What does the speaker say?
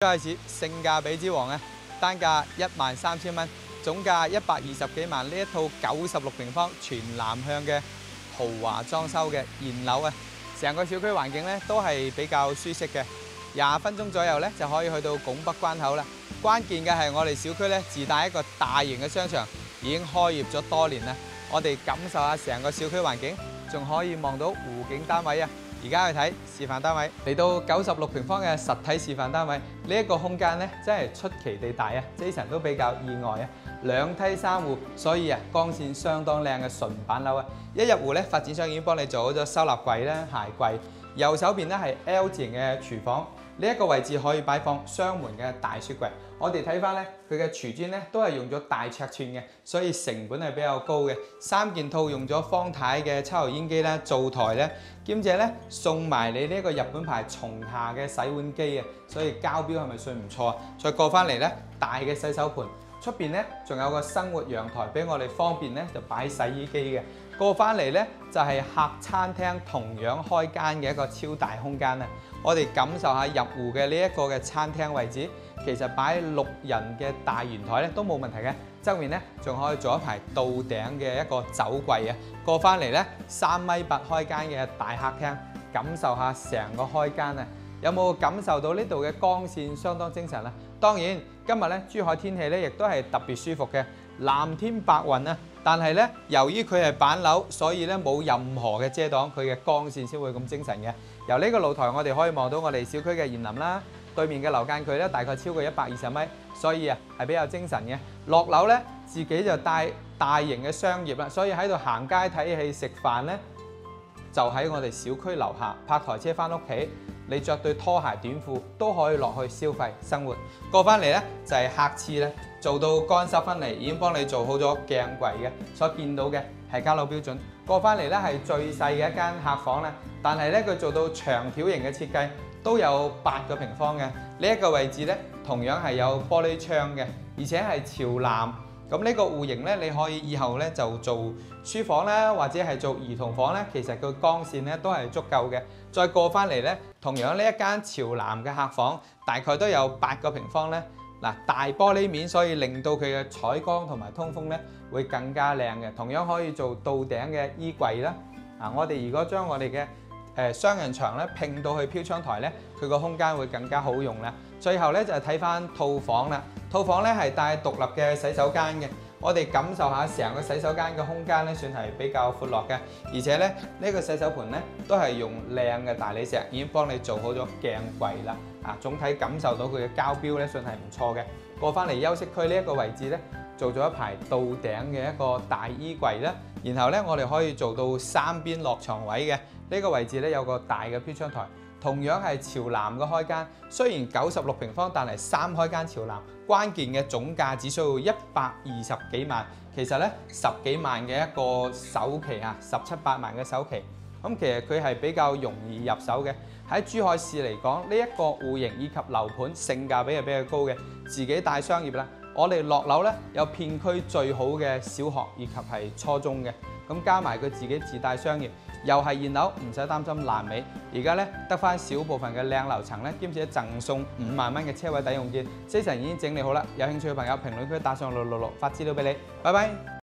開始性價比之王啊，單價13000蚊，總價120幾萬。呢一套96平方全南向嘅豪華裝修嘅現樓啊，成個小區環境咧都係比較舒適嘅，20分鐘左右咧就可以去到拱北關口啦。關鍵嘅係我哋小區咧自帶一個大型嘅商場，已經開業咗多年啦。我哋感受下成個小區環境，仲可以望到湖景單位啊！而家去睇示範單位，嚟到96平方嘅實體示範單位，呢一個空間咧真係出奇地大啊！Jason 都比較意外啊，2梯3戶，所以啊光線相當靚嘅純板樓啊！一入戶咧，發展商已經幫你做好咗收納櫃啦、鞋櫃。右手邊咧係 L 字形嘅廚房，呢一個位置可以擺放雙門嘅大雪櫃。我哋睇翻咧，佢嘅廚磚咧都係用咗大尺寸嘅，所以成本係比較高嘅。3件套用咗方太嘅抽油煙機啦、灶台咧，兼且咧送埋你呢一個日本牌松下嘅洗碗機啊，所以交標係咪算唔錯啊？再過翻嚟咧，大嘅洗手盆，出邊咧仲有個生活陽台俾我哋方便咧就擺洗衣機嘅。過翻嚟咧就係客餐廳同樣開間嘅一個超大空間啊！我哋感受下入戶嘅呢一個嘅餐廳位置，其實擺6人嘅大圓台咧都冇問題嘅。側面咧仲可以做一排到頂嘅一個酒櫃啊！過翻嚟咧3.8米開間嘅大客廳，感受下成個開間啊！有冇感受到呢度嘅光線相當精神啊？當然今日咧珠海天氣咧亦都係特別舒服嘅，藍天白雲啊！但係咧，由於佢係板樓，所以咧冇任何嘅遮擋，佢嘅光線先會咁精神嘅。由呢個露台，我哋可以望到我哋小區嘅園林啦，對面嘅樓間距咧大概超過120米，所以啊係比較精神嘅。落樓咧，自己就帶大型嘅商業啦，所以喺度行街睇戲食飯咧，就喺我哋小區樓下泊台車翻屋企，你着對拖鞋短褲都可以落去消費生活。過翻嚟咧就係客廁咧。做到乾濕分離，已經幫你做好咗鏡櫃嘅，所見到嘅係交樓標準。過翻嚟咧係最細嘅一間客房啦，但係咧佢做到長條形嘅設計，都有8個平方嘅。呢一個位置咧同樣係有玻璃窗嘅，而且係朝南。咁呢個戶型咧，你可以以後咧就做書房啦，或者係做兒童房咧，其實個光線咧都係足夠嘅。再過翻嚟咧，同樣呢一間朝南嘅客房，大概都有8個平方咧。嗱，大玻璃面，所以令到佢嘅採光同埋通風咧會更加靚嘅。同樣可以做到頂嘅衣櫃啦。我哋如果將我哋嘅雙人床咧拼到去飄窗台咧，佢個空間會更加好用啦。最後咧就係睇翻套房啦。套房咧係帶獨立嘅洗手間嘅。我哋感受下成個洗手間嘅空間咧，算係比較闊落嘅。而且咧呢個洗手盆咧都係用靚嘅大理石，已經幫你做好咗鏡櫃啦。總體感受到佢嘅交標咧，算係唔錯嘅。過翻嚟休息區呢一個位置咧，做咗一排到頂嘅一個大衣櫃啦。然後咧，我哋可以做到3邊落床位嘅呢個位置咧，有個大嘅飄窗台，同樣係朝南嘅開間。雖然96平方，但係3開間朝南。關鍵嘅總價只需要120幾萬，其實咧10幾萬嘅一個首期啊，17、18萬嘅首期。咁其實佢係比較容易入手嘅。喺珠海市嚟講，呢一個戶型以及樓盤性價比係比較高嘅。自己帶商業啦，我哋落樓咧有片區最好嘅小學以及係初中嘅。咁加埋佢自己自帶商業，又係現樓，唔使擔心爛尾。而家咧得翻少部分嘅靚樓層咧，兼且贈送5萬蚊嘅車位抵用券。Jason 已經整理好啦，有興趣嘅朋友評論區打上666發資料俾你。拜拜。